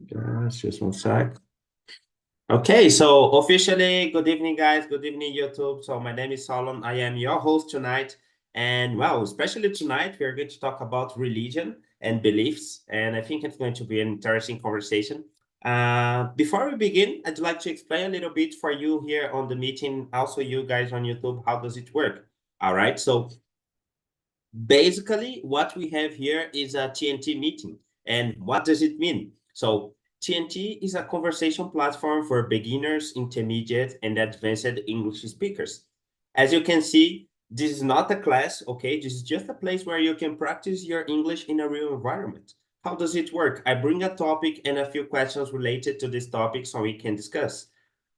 Just one sec. Okay, so officially, good evening, guys. Good evening, YouTube. So my name is Solon. I am your host tonight. And well, especially tonight, we are going to talk about religion and beliefs. And I think it's going to be an interesting conversation. Before we begin, I'd like to explain a little bit for you here on the meeting, also you guys on YouTube, how does it work? All right, so basically, what we have here is a TNT meeting. And what does it mean? So TNT is a conversation platform for beginners, intermediate, and advanced English speakers. As you can see, this is not a class, okay? This is just a place where you can practice your English in a real environment. How does it work? I bring a topic and a few questions related to this topic so we can discuss.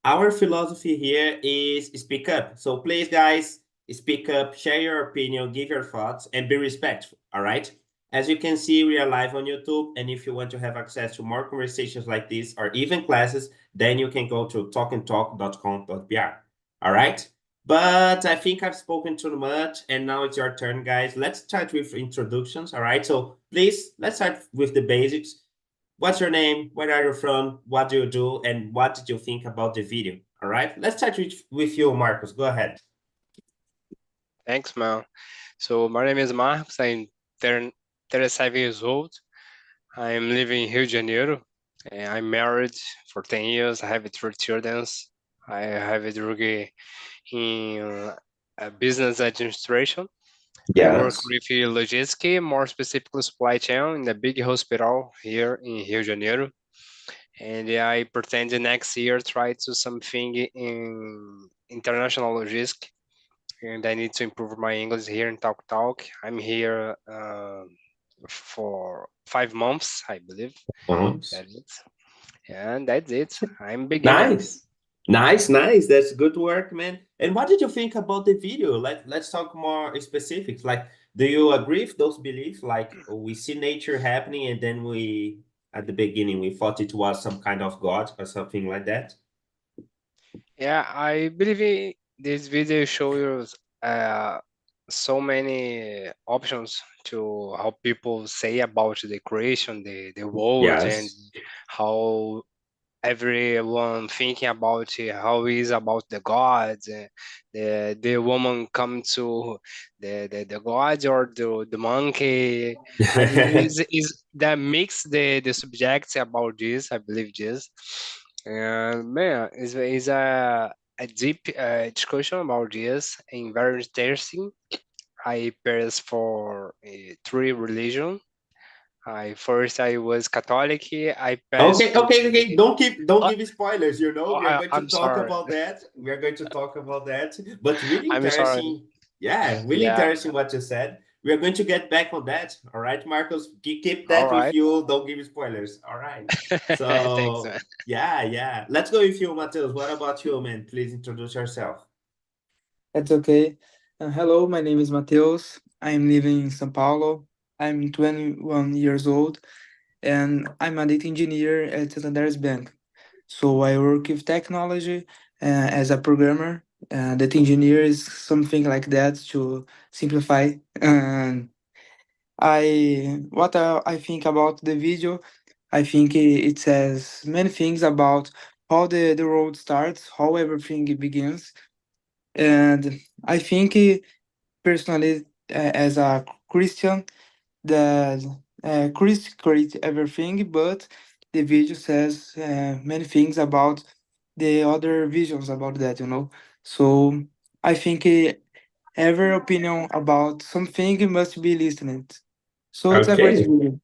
Our philosophy here is speak up. So please, guys, speak up, share your opinion, give your thoughts, and be respectful, all right? As you can see, we are live on YouTube, and if you want to have access to more conversations like this or even classes, then you can go to talkandtalk.com.br, all right? But I think I've spoken too much, and now it's your turn, guys. Let's start with introductions, all right? So please, let's start with the basics. What's your name? Where are you from? What do you do? And what did you think about the video? All right, let's start with you, Marcos. Go ahead. Thanks, man. So my name is Marcos. I'm 37 years old. I'm living in Rio de Janeiro. And I'm married for 10 years. I have 3 children. I have a degree in business administration. I work Yes. with logistics, more specifically supply chain in a big hospital here in Rio de Janeiro. And I pretend next year try to something in international logistics and I need to improve my English here in Talk Talk. I'm here for 5 months, I believe. Nice. That's it. And that's it. I'm beginner. Nice. Nice. That's good work, man. And what did you think about the video? Let's talk more specifics. Like, do you agree with those beliefs? Like, we see nature happening, and then we, at the beginning, we thought it was some kind of god or something like that. Yeah, I believe this video shows uh, so many options to how people say about the creation, the world, and Yes. how everyone thinking about how is about the gods the woman come to the gods or the monkey. I believe is that makes the subjects about this. I believe this man is a deep discussion about this and very interesting. I passed for three religion. I was Catholic. I passed Okay, to okay. Don't uh, give spoilers, you know. oh, We are going to I'm talk sorry. about that. We are going to talk about that. But really I'm sorry. interesting. Yeah, really Yeah. interesting what you said. We are going to get back on that. All right, Marcos. Keep All that with right. you. Don't give spoilers. All right. Thanks, So man. yeah. Let's go with you, Mateus. What about you, man? Please introduce yourself. That's okay. Hello, my name is Mateus. I'm living in São Paulo. I'm 21 years old and I'm a data engineer at Santander's Bank. So I work with technology as a programmer. Data engineer is something like that to simplify. And I think about the video, I think it says many things about how the road starts, how everything begins. And I think personally, as a Christian, that Christ creates everything, but the video says many things about the other visions about that. So I think every opinion about something must be listened. So it's a great Okay. video.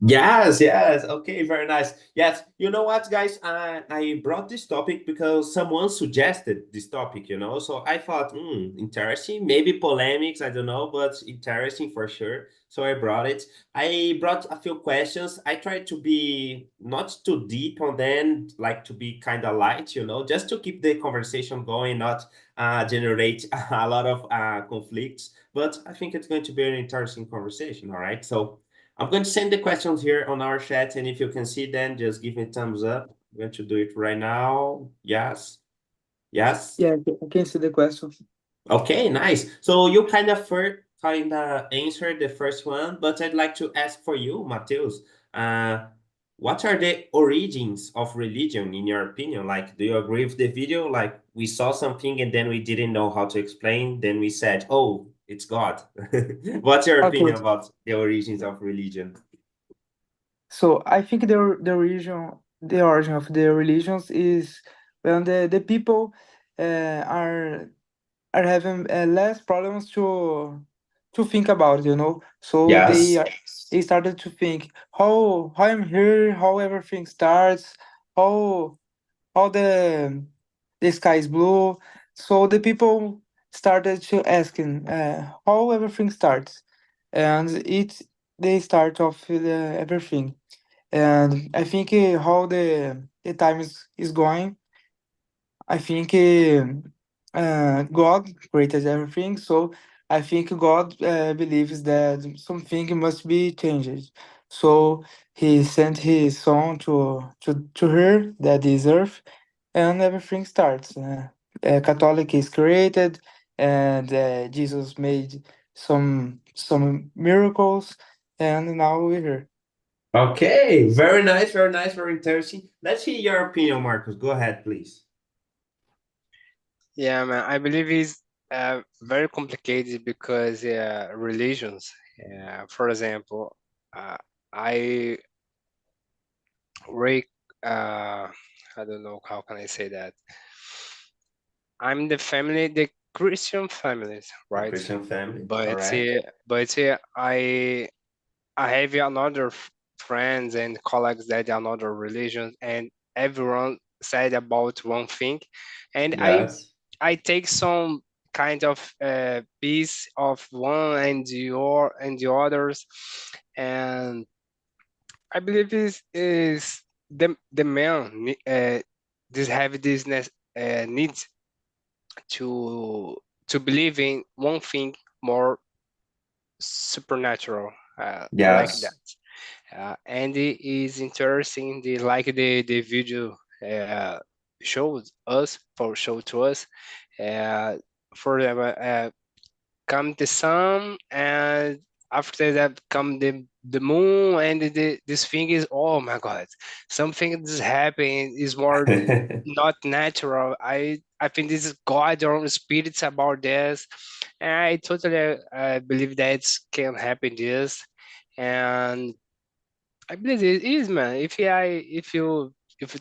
Yes. Okay, very nice. Yes, you know what, guys? I brought this topic because someone suggested this topic, you know. So I thought, interesting, maybe polemics, I don't know, but interesting for sure. So I brought it. I brought a few questions. I tried to be not too deep on them, like to be kind of light, you know, just to keep the conversation going, not generate a lot of conflicts. But I think it's going to be an interesting conversation. All right. So I'm going to send the questions here on our chat, and if you can see them, just give me a thumbs up. I'm going to do it right now. Yes. Yeah, I can see the question. Okay, nice. So you kind of answered the first one, but I'd like to ask for you, Mateus. Uh, what are the origins of religion in your opinion? Like, do you agree with the video? Like, we saw something and then we didn't know how to explain. Then we said, oh, it's God. What's your Okay, opinion about the origins of religion? so I think the origin of the religions is when the people are having less problems to think about, you know. So Yes. they started to think how I'm here, how everything starts, how how the sky is blue. So the people started to asking how everything starts, and they start off with everything. And I think how the time is going, I think God created everything, so I think God believes that something must be changed. So He sent His Son to her, that is Earth, and everything starts. Catholic is created, and Jesus made some miracles, and now we're here. Okay, very nice, very interesting. Let's hear your opinion, Marcus. Go ahead, please. Yeah, man, I believe it's very complicated because religions, for example, uh, I re I don't know how can I say that. I'm the Christian families, The right? Christian family. All But right. I have another friends and colleagues that are another religion, and everyone said about one thing, and Yes. I take some kind of piece of one and the others, and I believe is the man this have this need to believe in one thing more supernatural, like that. Yes. And it is interesting. The video showed us for show to us. Uh, for come the sun, and after that come the moon, and this thing is, oh my god, something is happening is more not natural. I think this is God or spirits about this, and I totally believe that it can happen this, and I believe it is, man. If you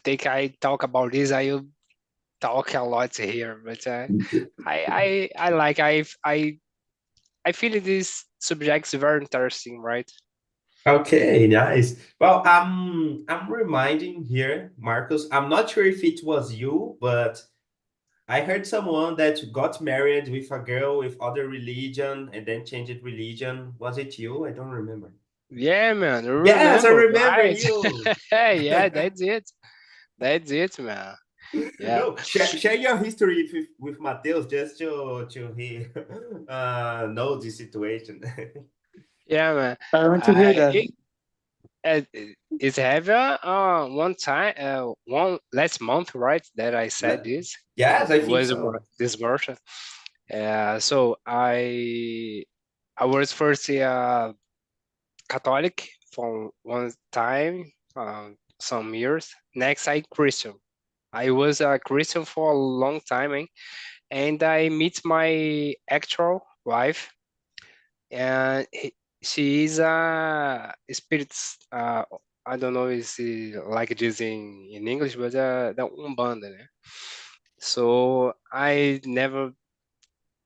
take I talk about this, I will talk a lot here, but I like I feel this subject is very interesting, right? Okay, nice. Well, I'm reminding here, Marcus. I'm not sure if it was you, but I heard someone that got married with a girl with other religion and then changed religion. Was it you? I don't remember. Yeah, man. You Yes, I remember, remember right? you. Yeah, that's it. That's it, man. Yeah. No, share your history with Mateus just to he know the situation. Yeah, man. I want to hear I that. it, uh, it's heavy. One time, one last month, right? That I said Le- this yes, I think was so. this version. So I was first Catholic for one time, some years. Next, I Christian. I was a Christian for a long time, and I meet my actual wife, and she is a spirit. I don't know if she like this in English, but the Umbanda, né? So I never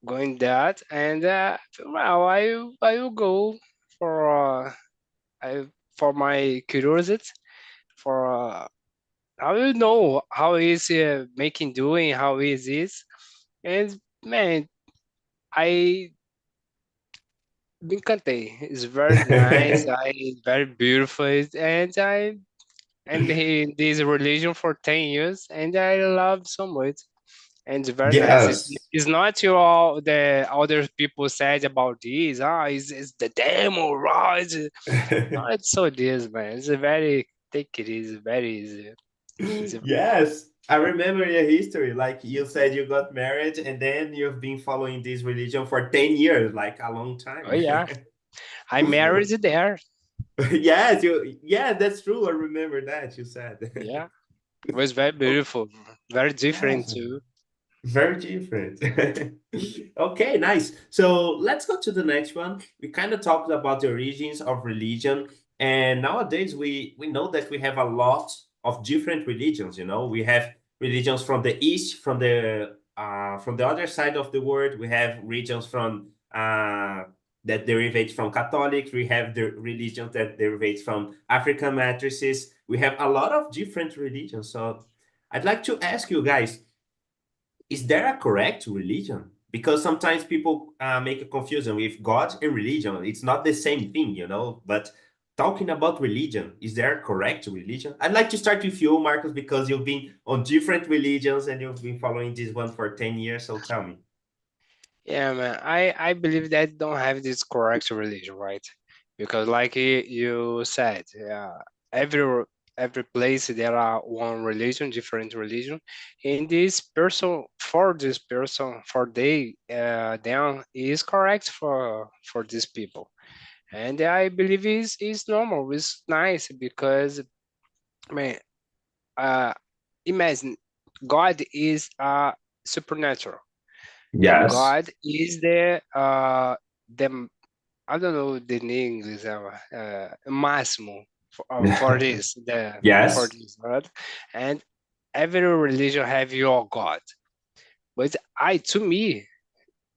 going that, and well, I will go for I for my curiosity for I will know how is making doing, how is this, and man, I me encantei. It's very nice. I very beautiful, and I'm in this religion for 10 years, and I love so much. And it's very nice. Yes. It's not you all the other people said about this. Ah, it's the demo, right? No, it's so this, man. It's a very take it easy, very easy. It's a, Yes, I remember your history. Like you said, you got married and then you've been following this religion for 10 years, like a long oh time. yeah, I married there. Yes, yeah, that's true. I remember that you said. Yeah, it was very beautiful, very different Yes, too. very different. Okay, nice. So let's go to the next one. We kind of talked about the origins of religion, and nowadays we know that we have a lot of different religions. You know, we have religions from the east, from the other side of the world. We have religions from that derivates from Catholics. We have the religions that derivates from African matrices. We have a lot of different religions. So I'd like to ask you guys, is there a correct religion? Because sometimes people make a confusion with God and religion. It's not the same thing, you know. But talking about religion, is there a correct religion? I'd like to start with you, Marcus, because you've been on different religions and you've been following this one for 10 years. So tell me. Yeah, man. I believe that don't have this correct religion, right? Because like you said, every place there are one religion, different religion, and this person, for they them is correct for these people, and I believe is normal, is nice because man, uh, imagine God is supernatural, and Yes. God is the I don't know the name English, máximo for this, for Yes. this, right? And every religion have your God, but to me,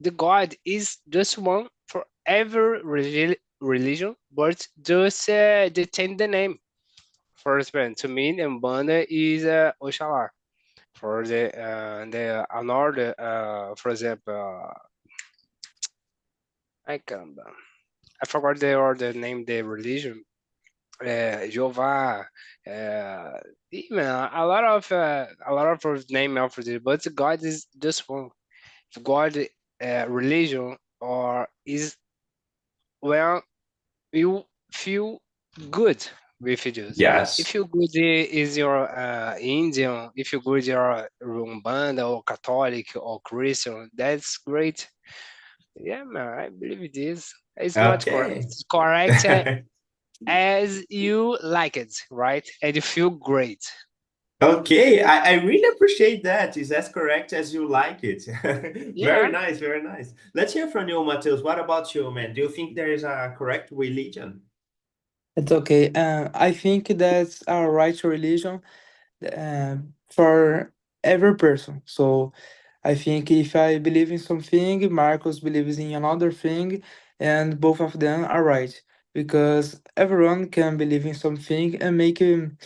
the God is just one for every religion, but just they change the name. For example, to me, Umbanda is Oxalá. For the another, for example, I can I forgot the name the religion. Jehovah, even a lot of name of it, but God is just one. If God, religion or is well, you feel good with it. Yes. If you good is your Indian, if you good your Umbanda or Catholic or Christian, that's great. Yeah, man, I believe it is. It's not correct. Okay. It's correct as you like it, right? And you feel great. Okay, I really appreciate that. Is as correct as you like it. Very Yeah. nice, very nice. Let's hear from you, Matheus. What about you, man? Do you think there is a correct religion? It's okay. I think that's a right religion for every person. So I think if I believe in something, Marcos believes in another thing, and both of them are right because everyone can believe in something and making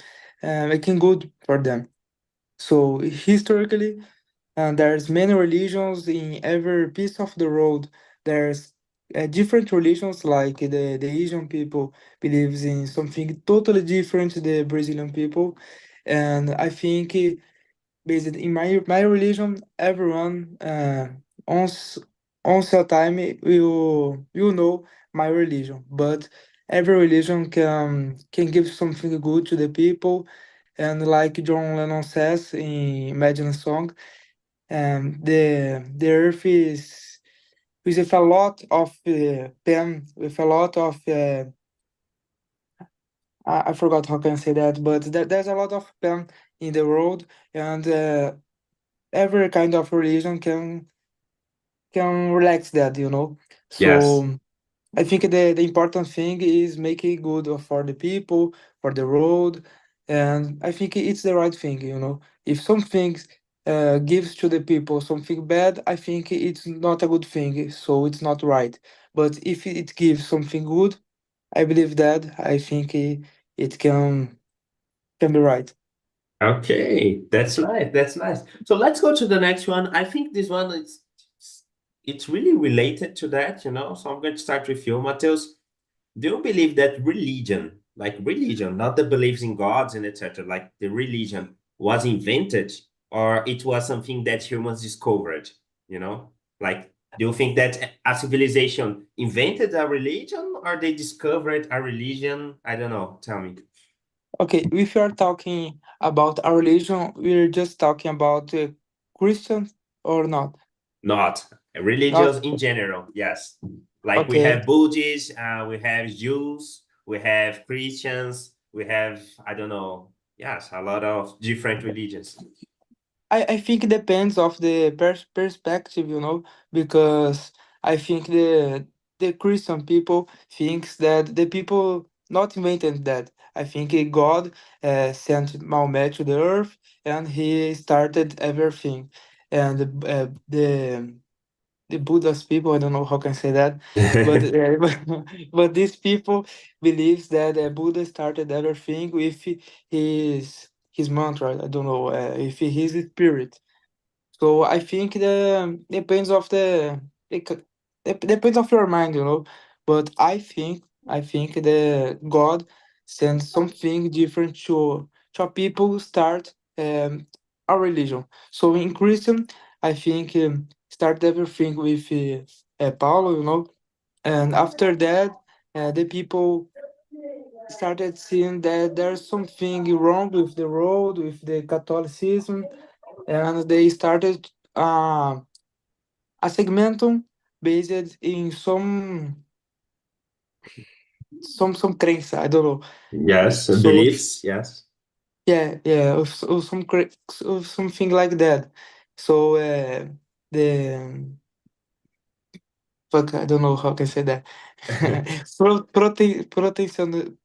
good for them. So historically, there's many religions in every piece of the road. There's different religions like the Asian people believes in something totally different to the Brazilian people, and I think based in my religion, everyone once a time will know my religion, but every religion can give something good to the people, and like John Lennon says in Imagine Song, the earth is with a lot of pen, with a lot of I forgot how can I say that, but there's a lot of pen in the world, and every kind of religion can relax that, you know. Yes. So I think the important thing is making good for the people, for the road, and I think it's the right thing, you know. If something gives to the people something bad, I think it's not a good thing, so it's not right. But if it gives something good, I believe that I think it can be right. Okay, that's nice. That's nice. So let's go to the next one. I think this one is it's really related to that, you know. So I'm going to start with you, Matheus. Do you believe that religion, like religion, not the beliefs in gods and etc., like the religion was invented or it was something that humans discovered, you know? Like, do you think that a civilization invented a religion or they discovered a religion? I don't know. Tell me. Okay, if you are talking about a religion, we're just talking about Christians or not? Not religions Not in general, yes. Like we okay. have Buddhists, we have Jews. we have Christians, we have, I don't know, yes, a lot of different religions. I think it depends of the perspective, you know, because I think the Christian people thinks that the people not invented that. I think God sent Mahomet to the earth and he started everything. And the Buddha's people, I don't know how can I say that, but but these people believes that Buddha started everything with his mantra. I don't know if his spirit. So I think the depends of the c- depends of your mind, you know. But I think the God sends something different to people start a religion. So in Christian, I think start everything with Paulo, you know, and after that, the people started seeing that there's something wrong with the road, with the Catholicism, and they started a segmentum based in some crença, I don't know. Yes, So beliefs, yes. yeah, of of something like that. So the fuck, I don't know how can I say that. Protection,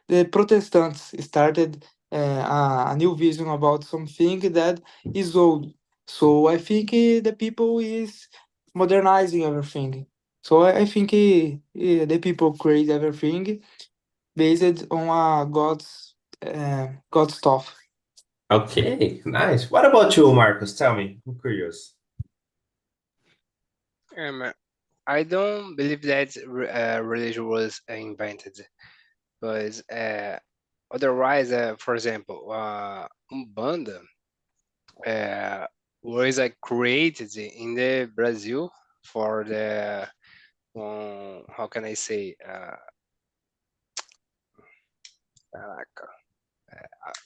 the Protestants started a new vision about something that is old. So I think the people is modernizing everything. So I think the people create everything based on God stuff. Okay, nice. What about you, Marcus? Tell me, I'm curious. Um, I don't believe that religion was invented, but otherwise, for example, Umbanda uh, was created in the Brazil for the how can I say caraca,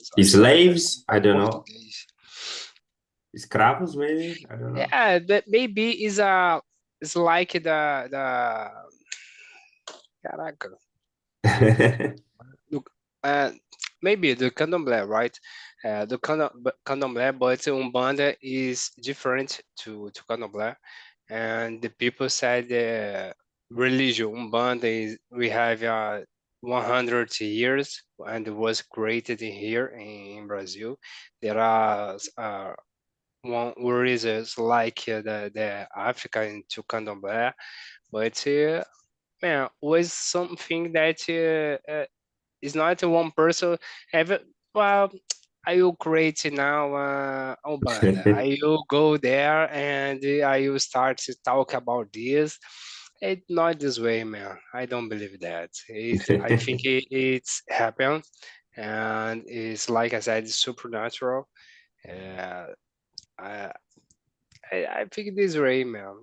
sorry Slaves? I for don't know. português. Escravos, maybe? I don't know. Yeah, that maybe is it's like the caraca. Look, maybe the candomblé, right? The candomblé, but Umbanda is different to candomblé, and the people said the religion Umbanda is we have 100 years and it was created in here in Brazil. There are one reasons like the Africa into candomblé, but man, was something that it's not one person have well I will create now a band. I will go there and I will start to talk about this. It's not this way, man. I don't believe that. I think it's happened and it's like I said, it's supernatural. Uh, I, I think this way, man.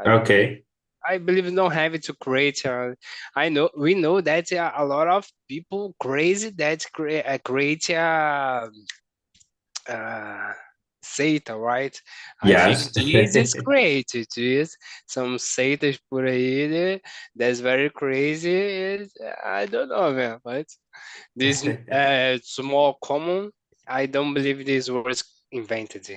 Okay. I believe not having to create. I know we know that a lot of people crazy that create uh, Satan, right? I think Yes. this is great. It is some Satan por aí that's very crazy. I don't know, man, but this it's more common. I don't believe this was invented.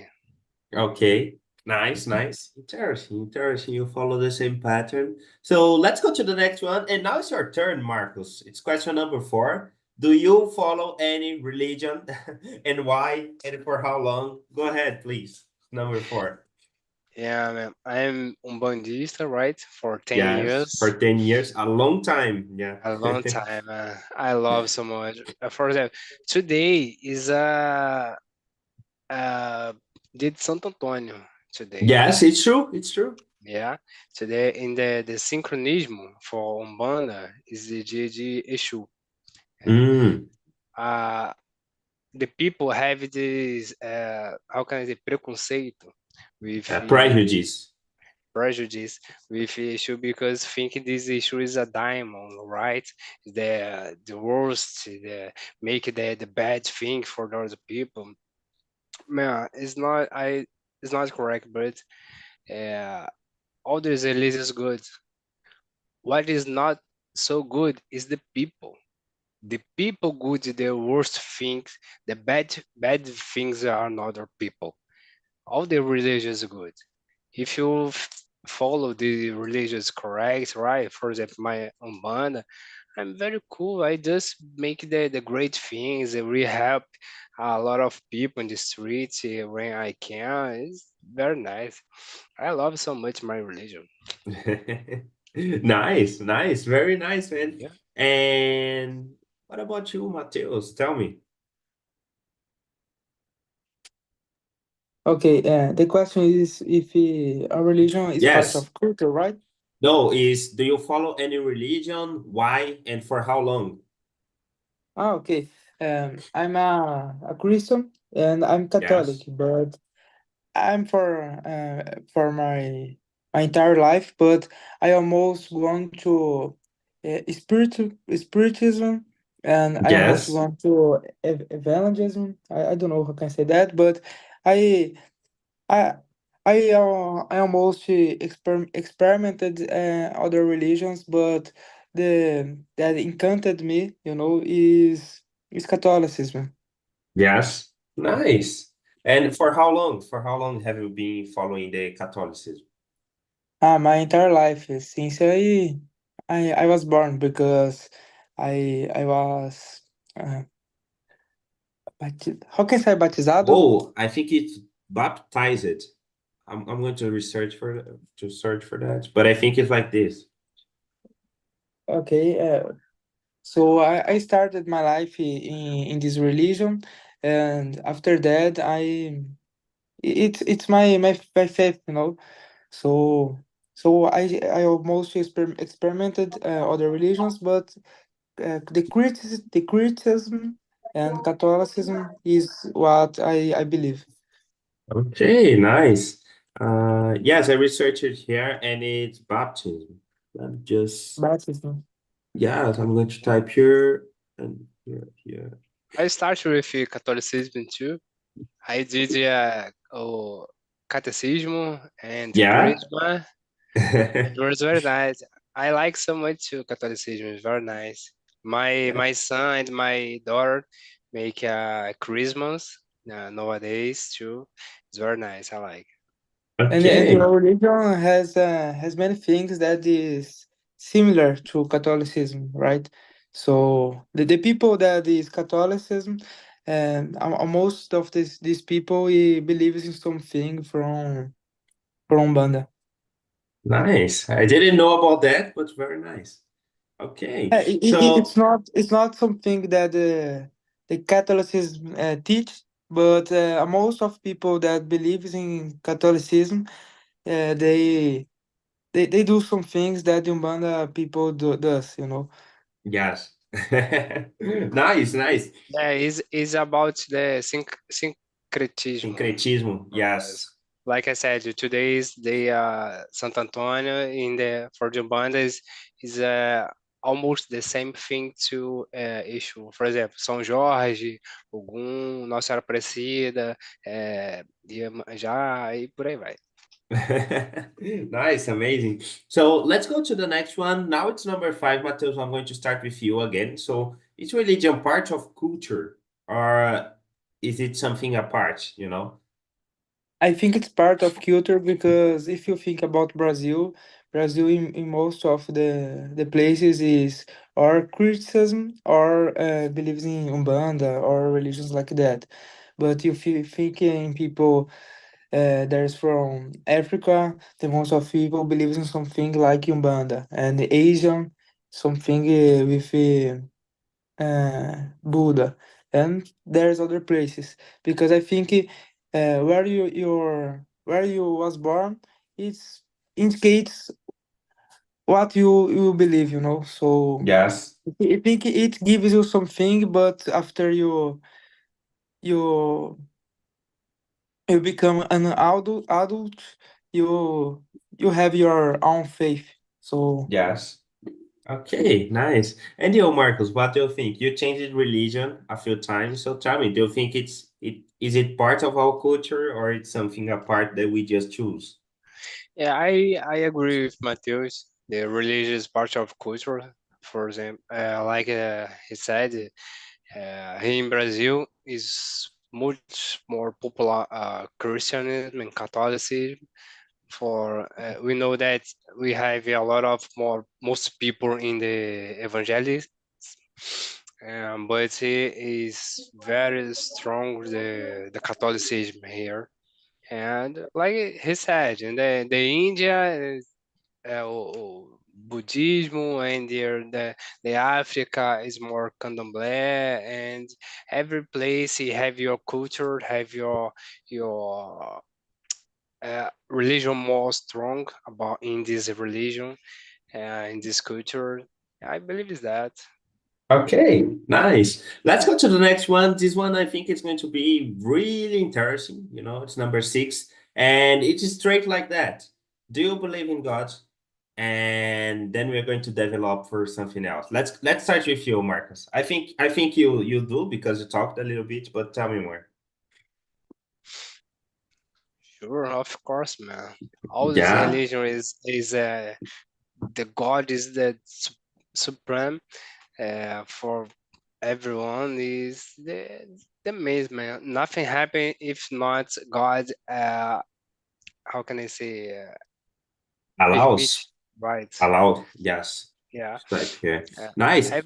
Okay. Nice, nice. Interesting, interesting. You follow the same pattern. So let's go to the next one. And now it's your turn, Marcus. It's question number 4. Do you follow any religion and why and for how long? Go ahead, please. Number 4. Yeah, man. I'm Umbandista, right? For 10 Yes, years. for 10 years, a long time. Yeah. A long time. I love so much. For example, today is uh did Santo Antônio today. Yes, it's true. It's true. Yeah. Today in the sincronismo for Umbanda is the dia de Exu. Mm, Uh the people have this how can I say preconceito with prejudice. prejudice with issue because thinking this issue is a diamond, right? The worst, the make the bad thing for those people. Man, it's not correct, but uh, all this release is good. What is not so good is the people. the people good, the worst things, the bad things are another people. All the religions good. If you follow the religions correct, right? For example, my Umbanda, I'm very cool. I just make the great things. We help a lot of people in the streets when I can. It's very nice. I love so much my religion. Nice, nice, very nice, man. Yeah. And what about you, Mateus? Tell me. Okay, the question is if a religion is part Yes. of culture, right? No, is do you follow any religion? Why and for how long? Ah, okay. I'm a Christian and I'm Catholic, Yes. but I'm for my entire life, but I almost gone to spiritism, and I almost Yes. gone to evangelism. I don't know how can I say that, but I I I almost experimented other religions, but the that encanted me, is Catholicism. Yes. Nice. And for how long? For how long have you been following the Catholicism? Ah, my entire life since I was born because I was how can I say batizado? Oh, I think it's baptized. I'm going to research for to search for that, but I think it's like this. Okay, so I started my life in this religion, and after that it's my faith, So I almost experimented other religions, but the criticism and Catholicism is what I believe. Okay, nice. Yes, I researched it here, and it's baptism. Let me just Baptism. yes, I'm going to type here and here. I started with Catholicism too. I did oh, Catecismo and Yeah. Christmas. It was very nice. I like so much Catholicism. It's very nice. My son and my daughter make Christmas nowadays too. It's very nice. I like. And Okay. your religion has many things that is similar to Catholicism, right? So the people that is Catholicism, and most of these people believes in something from Banda. Nice. I didn't know about that, but very nice. Okay. So, It's not something that the Catholicism teach, but most of people that believes in Catholicism, they they do some things that Umbanda people does. yes. Nice, nice. Yeah, is about the syncretism. Syncretismo. Yes. Yes. Like I said, today is the Santo Antonio in the for the Umbanda is almost the same thing to issue. For example, São Jorge, Ogum, Nossa Senhora Aparecida, Iemanjá e por aí vai. Nice, amazing. So let's go to the next one. Now it's number five, Matheus. I'm going to start with you again. So is religion part of culture or is it something apart, you know? I think it's part of culture because if you think about Brazil, Brazil in most of the places is or criticism or believes in Umbanda or religions like that. But if you think in people there's from Africa, the most of people believes in something like Umbanda, and the Asian something with Buddha, and there's other places because I think where you was born, it's indicates what you believe, So Yes. I think it gives you something, but after you you become an adult, you have your own faith. So Yes. Okay, nice. And you, Marcus, what do you think? You changed religion a few times, so tell me, do you think it is it part of our culture or it's something apart that we just choose? Yeah, I agree with Matheus. The religion is part of culture. For example, like he said, here in Brazil is much more popular Christianism and Catholicism. For we know that we have a lot of most people in the evangelists, but it is very strong the Catholicism here. And like he said, in the India, Buddhism, and the Africa is more candomblé, and every place you have your culture, have your religion more strong about in this religion, in this culture. I believe is that. Okay, nice. Let's go to the next one. This one I think is going to be really interesting. You know, it's number 6, and it is straight like that. Do you believe in God? And then we're going to develop for something else. Let's start with you, Marcus. I think you do because you talked a little bit, but tell me more. Sure, of course, man. All this Yeah. religion is the God is the supreme for everyone is the main man. Nothing happen if not God. How can I say? Permit, Allows. right? Allowed. Yes. Yeah. Straight here. Uh, Nice. have,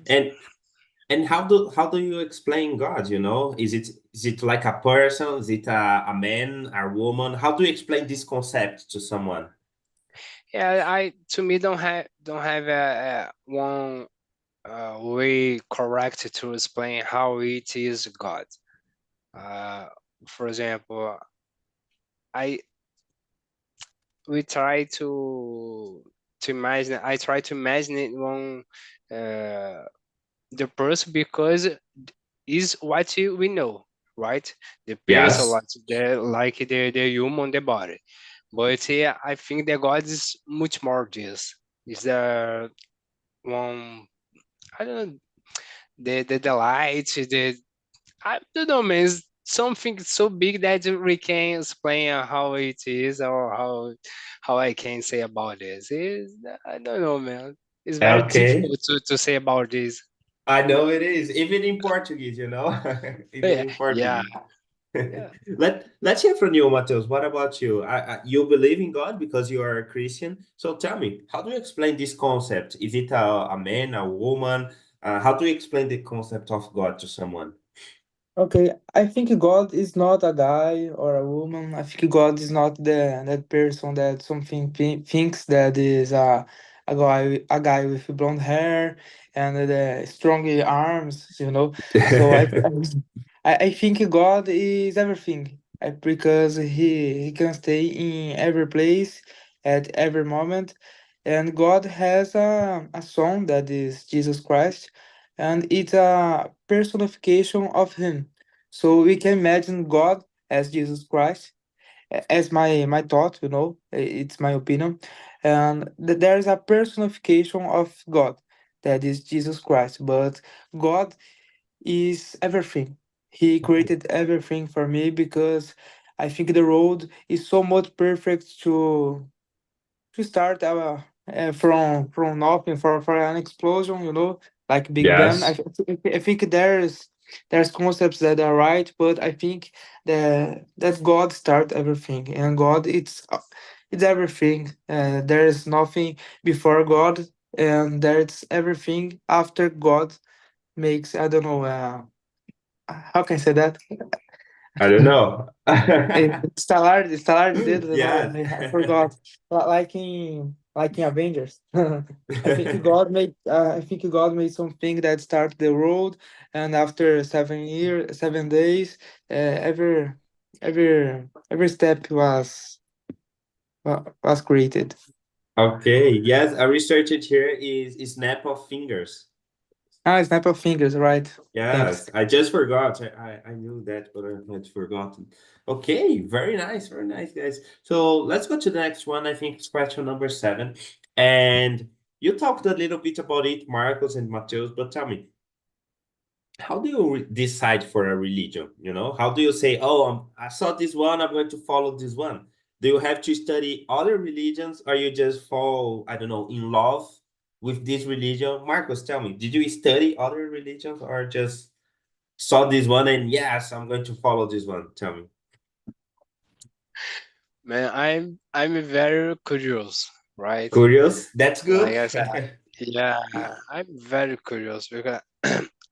And how do you explain God, you know? Is it like a person? Is it a man, a woman? How do you explain this concept to someone? yeah, I to me don't have a one way correct to explain how it is God. Uh, for example, I we try to imagine. I try to imagine it one uh, the person because is what we know, right? The person Yes. like the human the body, but I think the God is much more this. Is the one I don't know the light the I don't know, man. It's something so big that we can explain how it is or how I can say about this. I don't know, man. It's very Okay. difficult to say about this. I know it is. Even in Portuguese, you know? Even Yeah, in yeah, Portuguese. yeah. Let's hear from you, Mateus. What about you? You believe in God because you are a Christian. So tell me, how do you explain this concept? Is it a man, a woman? How do you explain the concept of God to someone? Okay, I think God is not a guy or a woman. I think God is not the that person that something thinks that is a guy with blonde hair and the strong arms, you know. So I think God is everything because he can stay in every place at every moment, and God has a song that is Jesus Christ, and it's a personification of him. So we can imagine God as Jesus Christ, as my thought, it's my opinion, and there is a personification of God that is Jesus Christ. But God is everything. He created everything for me because I think the road is so much perfect to start from nothing for an explosion, like Big Bang. Yes. I think there's concepts that are right, but I think that God start everything, and God it's everything. There is nothing before God, and there's everything after God makes. I don't know. How can I say that? I don't know. Stellar did, Yes. I forgot. Like in Avengers. I think God made something that started the road, and after 7 years, 7 days, every step was created. Okay. Yes, I researched it here is snap of fingers. Snap of fingers, right? Thanks. Yes, I just forgot. I knew that, but I had forgotten. Okay, very nice, guys. So let's go to the next one. I think it's question number 7. And you talked a little bit about it, Marcos and Mateus, but tell me, how do you decide for a religion? You know, how do you say, oh, I saw this one, I'm going to follow this one? Do you have to study other religions, or you just fall, I don't know, in love with this religion? Marcos, tell me, did you study other religions or just saw this one and yes, I'm going to follow this one? Tell me. Man, I'm very curious, right? Curious? That's good. Like I said, yeah, I'm very curious because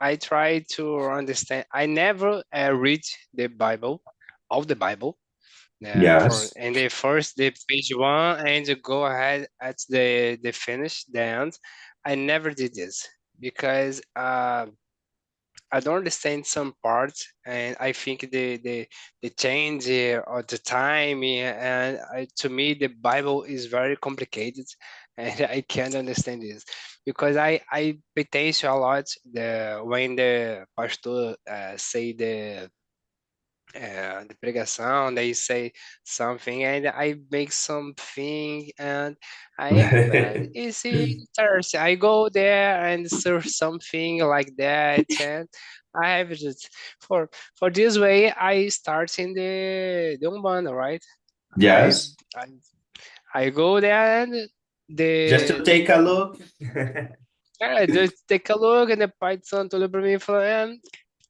I try to understand. I never read the Bible, all the Bible. For Yes. and the first the page one and you go ahead at the finish the end. I never did this because I don't understand some parts, and I think the change of the time, and to me the Bible is very complicated, and I can't understand this because I pay attention a lot the when the pastor say the pregação, they say something, and I make something, and man, it's interesting. I go there and search something like that, and I have just for this way I start in the Umbanda, right? I Yes. I, I go there and Just to the take a look. yeah, just take a look, and the Python told me, "And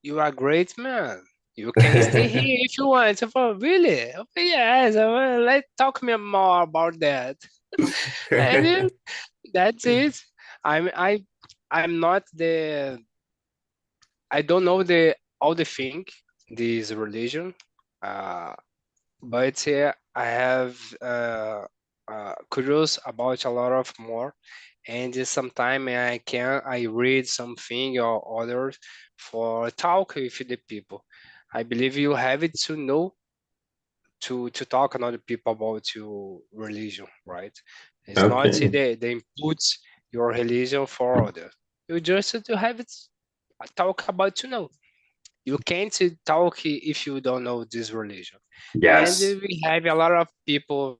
you are great, man. You can stay here if you want." So, for really? Okay, yes. Let talk me more about that. And that's it. I'm I I'm not the I don't know the all the thing this religion, uh, but I have curious about a lot of more, and sometime I read something or others for talk with the people. I believe you have it to know to talk to other people about your religion, right? It's not Okay. the inputs your religion for others. You just to have it talk about to know. You can't talk if you don't know this religion. And Yes. we have a lot of people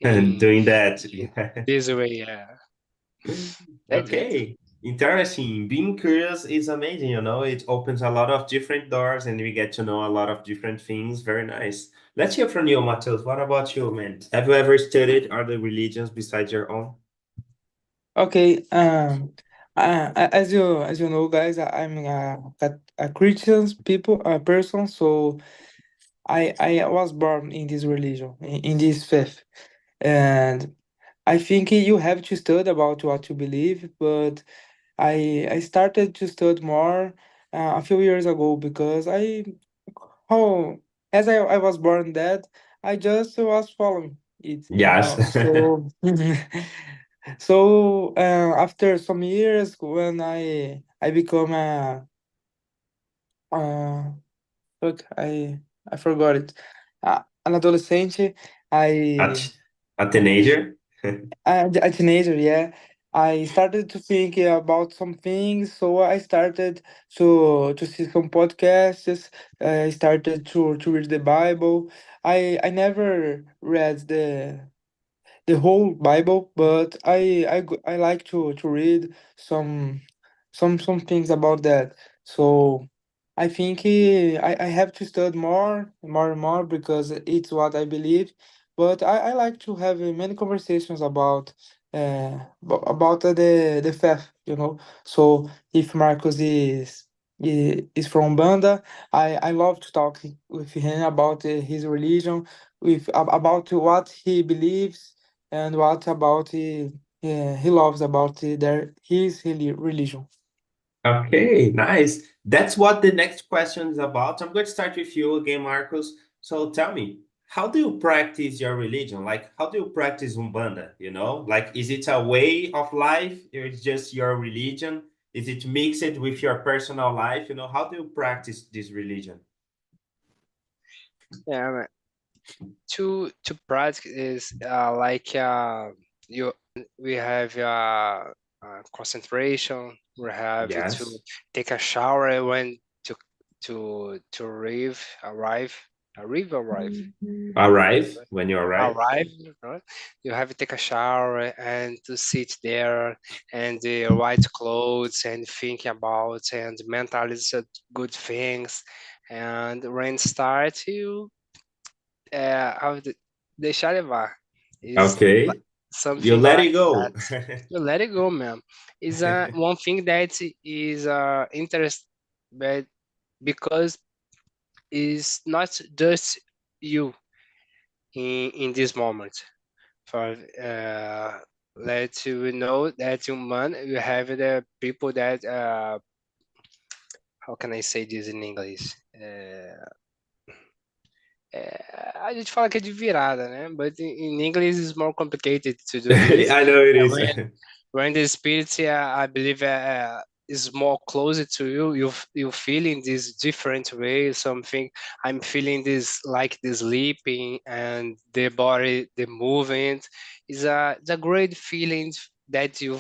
And in, doing that. in this way. Yeah, that's it. Okay. Interesting. Being curious is amazing, you know. It opens a lot of different doors and we get to know a lot of different things. Very nice. Let's hear from you, Matheus. What about you, man? Have you ever studied other religions besides your own? Okay, as you know, guys, I'm a Christian people person, so I was born in this religion, in this faith, and I think you have to study about what you believe, but I started to study more a few years ago because how as I was born that I just was following it, Yes. so so after some years when I become uh look I forgot it, an adolescent. A, I t- a teenager? a teenager, yeah. I started to think about some things, so I started to see some podcasts. I started to read the Bible. I never read the whole Bible, but I like to read some things about that. So I think I have to study more and more because it's what I believe. But I like to have many conversations about the faith, you know. So if Marcos is from Banda, I love to talk with him about his religion, about what he believes and what about he loves about his religion. Okay, nice. That's what the next question is about. I'm going to start with you again, Marcos. So tell me, how do you practice your religion? Like, how do you practice Umbanda? You know, like, is it a way of life or it's just your religion? Is it mixed with your personal life? You know, how do you practice this religion? Yeah, man. To practice is like you we have concentration. We have to Yes. take a shower when to arrive Arrive when you arrive. arrive, right? You have to take a shower and to sit there and the white clothes and think about and mentally set good things. And when start, you how to deixar levar is Okay. You something let like it go. that. You let it go, man. Is one thing that is interest, but because it's not just you in this moment. For let you know that you man, you have the people that how can I say this in English? A gente fala que é de virada, né? But in English it's more complicated to do this. I know it And is. when the spirit, I believe, is more closer to you, you feel in this different way. Something I'm feeling this like the sleeping and the body, the movement is a great feeling that you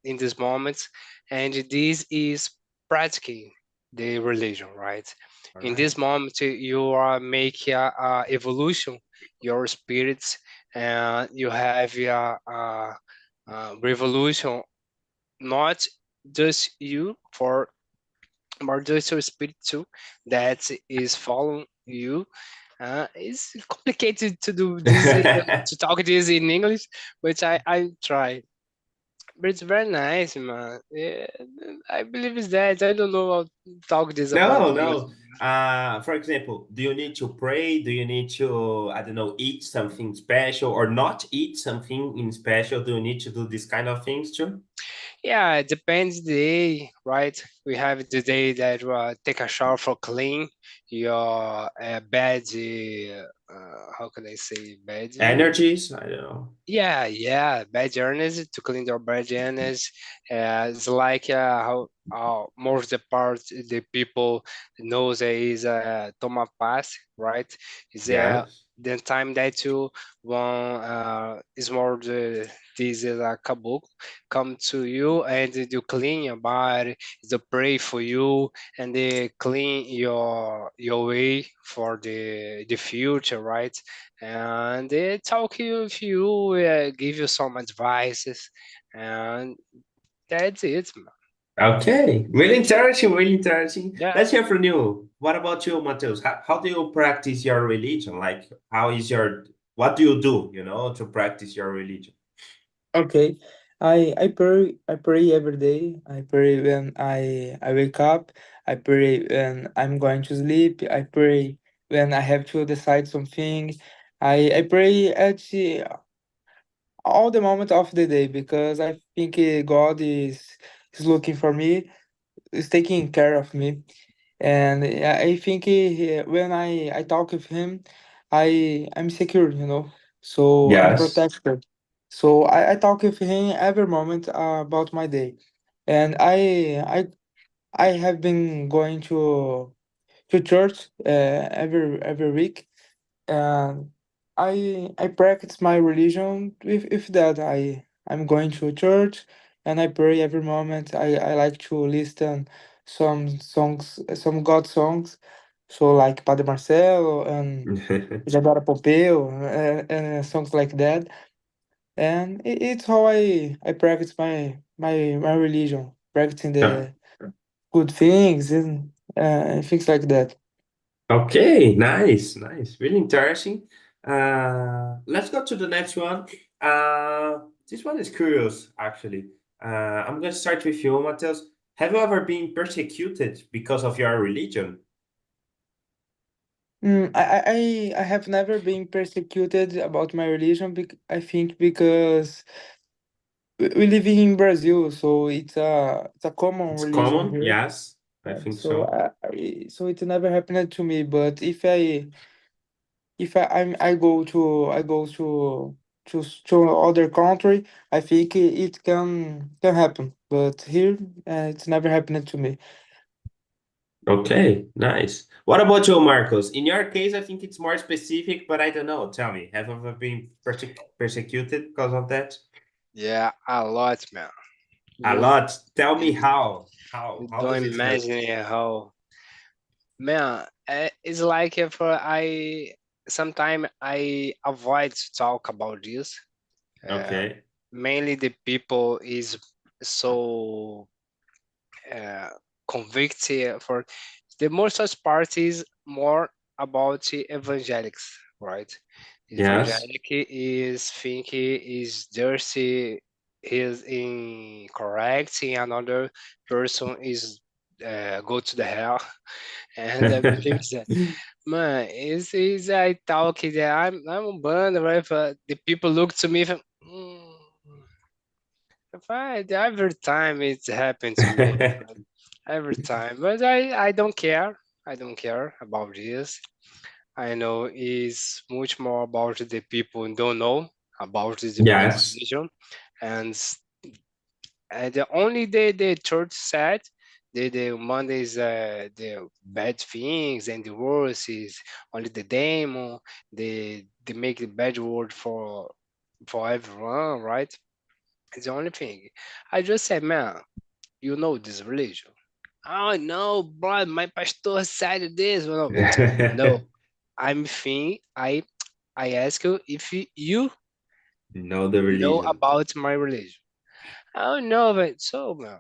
in this moment, and this is practicing the religion, right? In Alright. this moment, you are making a evolution your spirits, and you have a revolution, not just you for but just your spirit too that is following you. It's complicated to do this to talk this in English, which I try, but it's very nice, man. Yeah, I believe it's that. I don't know how to talk this about No, this. no. For example, do you need to pray? Do you need to, I don't know, eat something special or not eat something in special? Do you need to do this kind of things too? Yeah, it depends the day, right? We have the day that take a shower for clean your bed. How can I say bed? Energies? I don't know. Yeah, bad journeys to clean your bad journeys. It's like how most the part the people knows is toma paz, right? Is Yes. the time that you want is more the this is a caboclo come to you and you clean your body, they pray for you and they clean your way for the future, right? And they talk with you, give you some advices, and that's it, man. Okay. Really interesting, really interesting. Yeah, Let's hear from you. What about you, Mateus? How do you practice your religion? Like, how is your, what do you do, to practice your religion? Okay. I pray every day. I pray when I wake up. I pray when I'm going to sleep. I pray when I have to decide something. I pray at all the moment of the day because I think God is looking for me, is taking care of me. And I think when I talk with him, I'm secure, so I'm Yes. protected. So I talk with him every moment about my day, and I have been going to church every week, and I practice my religion with that. I'm going to church and I pray every moment. I like to listen some songs, some God songs, so like Padre Marcelo and Isadora Pompeu and songs like that. And it's how I practice my religion, practicing Yeah. the good things and things like that. Okay, nice, nice. Really interesting. Let's go to the next one. This one is curious, actually. I'm going to start with you, Matheus. Have you ever been persecuted because of your religion? I have never been persecuted about my religion. I think because we live in Brazil, so it's a common It's religion common, here. yes, I think So so. so it never happened to me. But if I go to other country, I think it can happen. But here, it's never happened to me. Okay, nice. What about you, Marcos? In your case, I think it's more specific, but I don't know. Tell me, have you ever been persecuted because of that? yeah, a lot, man. A You, lot. Tell me you, how. you How don't does it hurt? imagine how, man. It's like if I sometimes I avoid to talk about this. Uh, Okay. Mainly the people is so uh, convicted for the most such part is more about the evangelics, right? Yes. Evangelic is think he is dirty, is incorrect, and another person is go to the hell. And I believe that, man, is I talking that I'm a band, right? But the people look to me from, if every time it's happened to me, every time. But I don't care. I don't care about this. I know is much more about the people who don't know about the Yes. religion, and the only day the church said the Mondays the bad things and the worst is only the demon. They make the bad word for everyone, right? It's the only thing. I just said, man, you know this religion. Oh no, bro, my pastor said this. No, no. I'm think I ask you if you Know the know religion. about my religion. I don't know, but so man,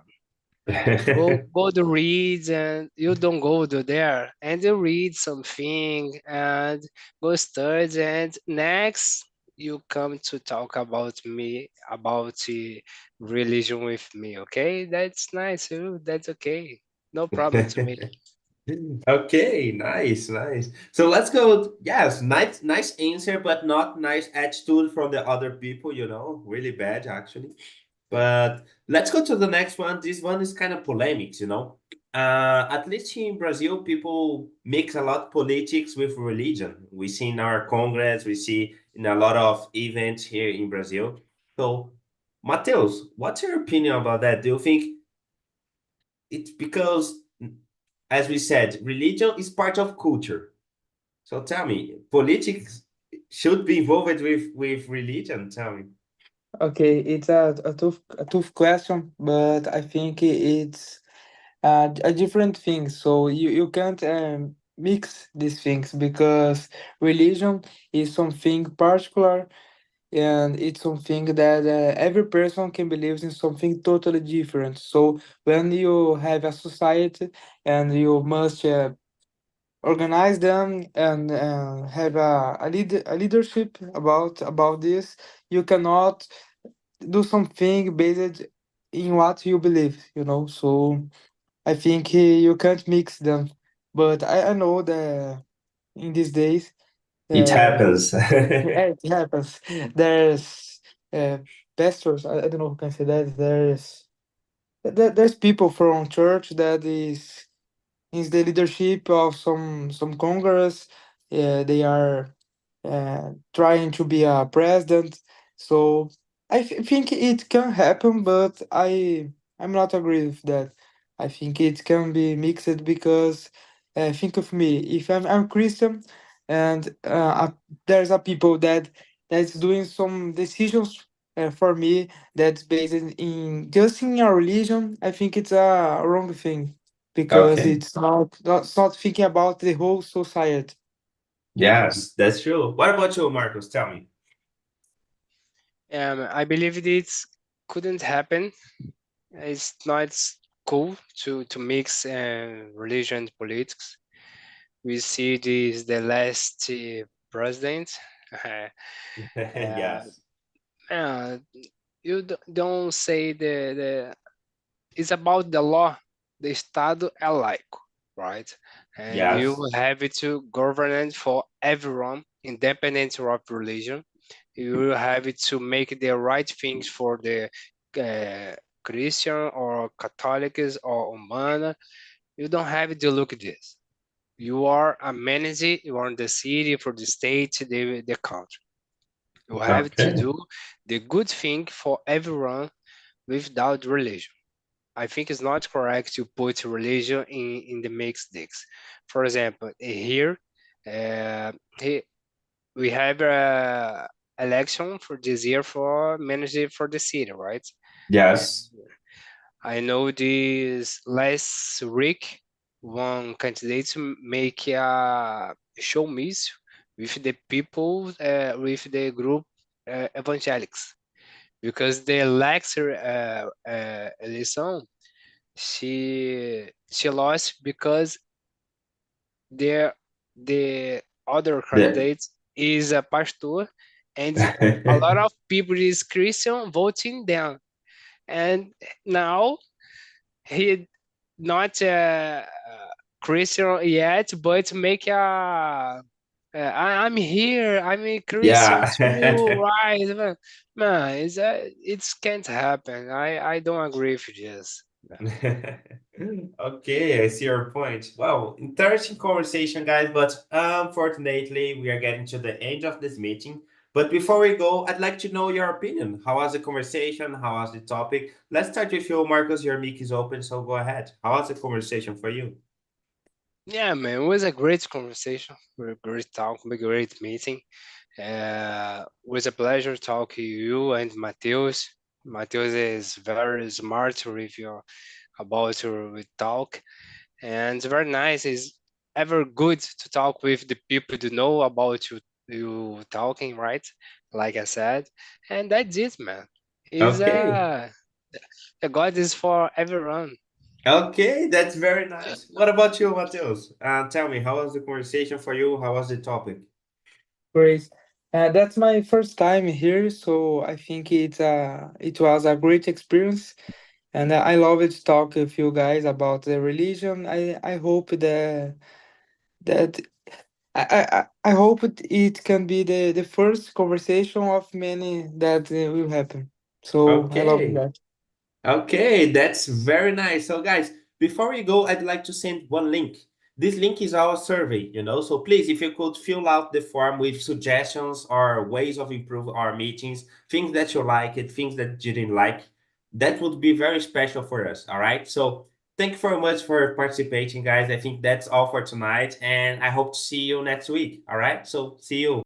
go to read and you don't go to there and you read something and go study and next you come to talk about me about religion with me. Okay, that's nice. That's okay. No problem to me. Okay, nice, nice. So let's go. Yes, nice answer, but not nice attitude from the other people, really bad actually. But let's go to the next one. This one is kind of polemics. At least here in Brazil, people mix a lot politics with religion. We see in our Congress, we see in a lot of events here in Brazil. So, Mateus, what's your opinion about that? Do you think it's because, as we said, religion is part of culture? So tell me, politics should be involved with religion? Tell me. Okay, it's a tough question, but I think it's a different thing. So you can't mix these things because religion is something particular and it's something that every person can believe in something totally different. So when you have a society and you must organize them and have a leadership about this, you cannot do something based in what you believe, so I think you can't mix them, but I know that in these days It uh, happens. yeah, it happens. There's uh, pastors, I don't know who can say that, there's people from church that is the leadership of some congress. They are trying to be a president. So think it can happen, but I'm not agree with that. I think it can be mixed because think of me, if I'm Christian and there's a people that's doing some decisions for me that's based in just in our religion. I think it's a wrong thing because Okay. it's not thinking about the whole society. Yes, that's true. What about you, Marcos? Tell me. I believe this couldn't happen. It's not cool to mix religion and politics. We see this the last president. uh, Yes. uh, you don't say the it's about the law, the Estado é laico, right? And you Yes. have to govern it for everyone, independent of religion. You have to make the right things for the uh, Christian or Catholics or Humana. You don't have to look at this. You are a manager, you are in the city, for the state, the country. You have to Okay. do the good thing for everyone without religion. I think it's not correct to put religion in the mixed digs. For example, here, uh, he, we have a election for this year for manager for the city, right? And Yes. I know this last week, one candidate make a show miss with the people, with the group evangelics, because the last election she lost because the the other The candidates. is a pastor, and a lot of people is Christian voting them. And now he not Christian yet, but make I'm here. I'm a Christian too, Yeah. right? Man, it can't happen. I don't agree with this. Okay, I see your point. Well, interesting conversation, guys, but unfortunately, we are getting to the end of this meeting. But before we go, I'd like to know your opinion. How was the conversation? How was the topic? Let's start with you, Marcus. Your mic is open, so go ahead. How was the conversation for you? Yeah, man, it was a great conversation, a great talk, a great meeting. It was a pleasure talking to you and Mateus. Mateus is very smart with your about your talk, and it's very nice. It's ever good to talk with the people to know about you talking, right? Like I said, and that's it, man. Is Okay. the God is for everyone. Okay, that's very nice. What about you, Mateus? Tell me, how was the conversation for you? How was the topic? Great. That's my first time here, so I think it was a great experience, and I love it to talk with you guys about the religion. I hope that I hope it can be the first conversation of many that will happen. So I love Okay. that. Okay, that's very nice. So, guys, before we go, I'd like to send one link. This link is our survey, so please, if you could fill out the form with suggestions or ways of improve our meetings, things that you like it, things that you didn't like, that would be very special for us. All right. So, thank you very much for participating, guys. I think that's all for tonight, and I hope to see you next week. All right. So, see you.